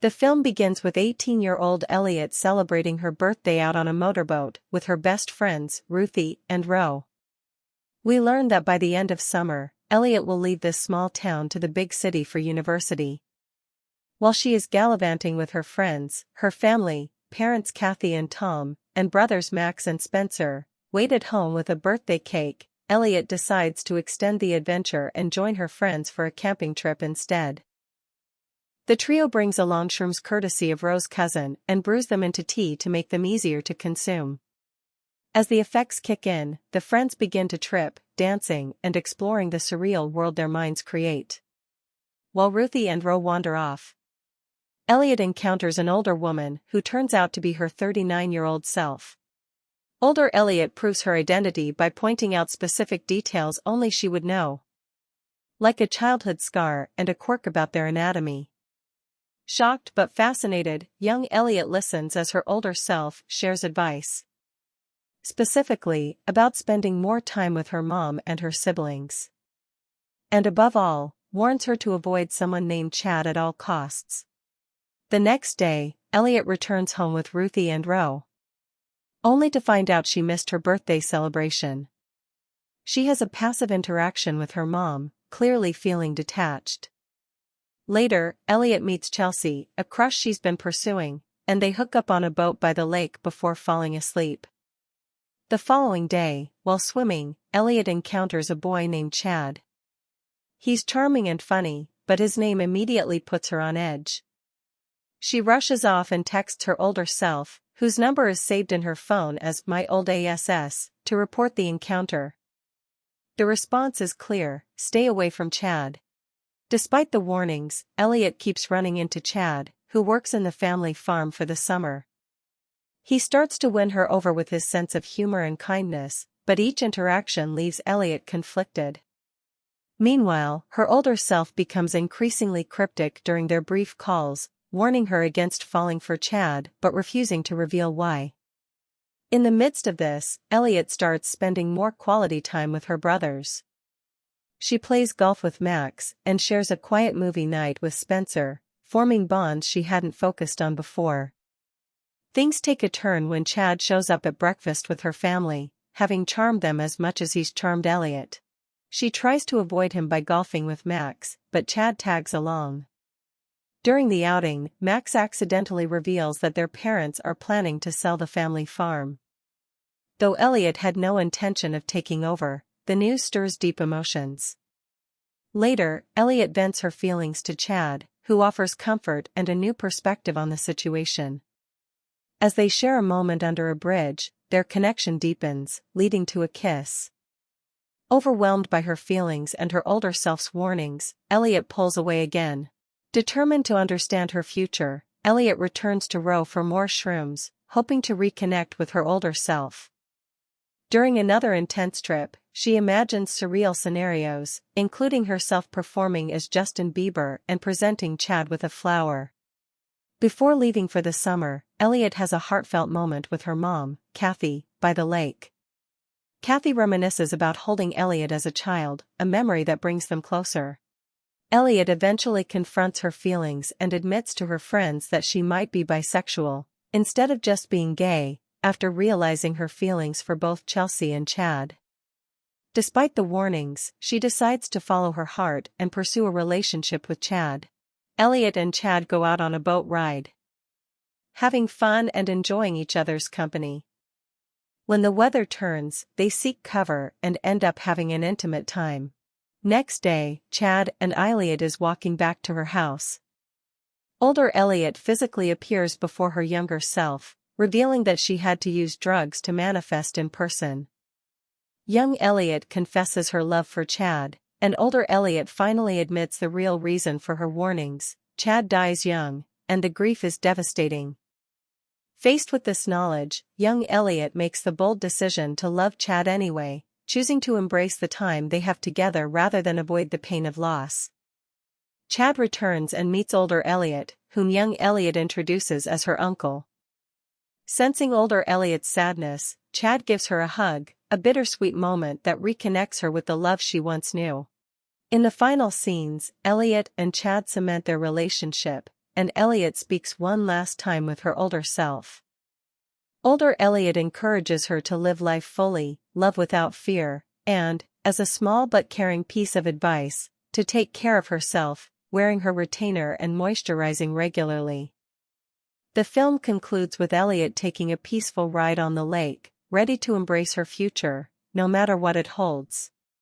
The film begins with 18-year-old Elliot celebrating her birthday out on a motorboat with her best friends, Ruthie and Ro. We learn that by the end of summer, Elliot will leave this small town to the big city for university. While she is gallivanting with her friends, her family, parents Kathy and Tom, and brothers Max and Spencer, wait at home with a birthday cake. Elliot decides to extend the adventure and join her friends for a camping trip instead. The trio brings along shrooms courtesy of Ro's cousin and brews them into tea to make them easier to consume. As the effects kick in, the friends begin to trip, dancing and exploring the surreal world their minds create. While Ruthie and Ro wander off, Elliot encounters an older woman who turns out to be her 39-year-old self. Older Elliot proves her identity by pointing out specific details only she would know, like a childhood scar and a quirk about their anatomy. Shocked but fascinated, young Elliot listens as her older self shares advice, specifically about spending more time with her mom and her siblings. And above all, warns her to avoid someone named Chad at all costs. The next day, Elliot returns home with Ruthie and Ro, only to find out she missed her birthday celebration. She has a passive interaction with her mom, clearly feeling detached. Later, Elliot meets Chelsea, a crush she's been pursuing, and they hook up on a boat by the lake before falling asleep. The following day, while swimming, Elliot encounters a boy named Chad. He's charming and funny, but his name immediately puts her on edge. She rushes off and texts her older self, whose number is saved in her phone as "my old ass," to report the encounter. The response is clear: stay away from Chad. Despite the warnings, Elliot keeps running into Chad, who works in the family farm for the summer. He starts to win her over with his sense of humor and kindness, but each interaction leaves Elliot conflicted. Meanwhile, her older self becomes increasingly cryptic during their brief calls, warning her against falling for Chad but refusing to reveal why. In the midst of this, Elliot starts spending more quality time with her brothers. She plays golf with Max and shares a quiet movie night with Spencer, forming bonds she hadn't focused on before. Things take a turn when Chad shows up at breakfast with her family, having charmed them as much as he's charmed Elliot. She tries to avoid him by golfing with Max, but Chad tags along. During the outing, Max accidentally reveals that their parents are planning to sell the family farm. Though Elliot had no intention of taking over, the news stirs deep emotions. Later, Elliot vents her feelings to Chad, who offers comfort and a new perspective on the situation. As they share a moment under a bridge, their connection deepens, leading to a kiss. Overwhelmed by her feelings and her older self's warnings, Elliot pulls away again. Determined to understand her future, Elliot returns to Ro for more shrooms, hoping to reconnect with her older self. During another intense trip, she imagines surreal scenarios, including herself performing as Justin Bieber and presenting Chad with a flower. Before leaving for the summer, Elliot has a heartfelt moment with her mom, Kathy, by the lake. Kathy reminisces about holding Elliot as a child, a memory that brings them closer. Elliot eventually confronts her feelings and admits to her friends that she might be bisexual, instead of just being gay, after realizing her feelings for both Chelsea and Chad. Despite the warnings, she decides to follow her heart and pursue a relationship with Chad. Elliot and Chad go out on a boat ride, having fun and enjoying each other's company. When the weather turns, they seek cover and end up having an intimate time. Next day, Chad and Elliot is walking back to her house. Older Elliot physically appears before her younger self, revealing that she had to use drugs to manifest in person. Young Elliot confesses her love for Chad, and older Elliot finally admits the real reason for her warnings. Chad dies young, and the grief is devastating. Faced with this knowledge, young Elliot makes the bold decision to love Chad anyway, choosing to embrace the time they have together rather than avoid the pain of loss. Chad returns and meets older Elliot, whom young Elliot introduces as her uncle. Sensing older Elliot's sadness, Chad gives her a hug, a bittersweet moment that reconnects her with the love she once knew. In the final scenes, Elliot and Chad cement their relationship, and Elliot speaks one last time with her older self. Older Elliot encourages her to live life fully, love without fear, and, as a small but caring piece of advice, to take care of herself, wearing her retainer and moisturizing regularly. The film concludes with Elliot taking a peaceful ride on the lake, ready to embrace her future, no matter what it holds.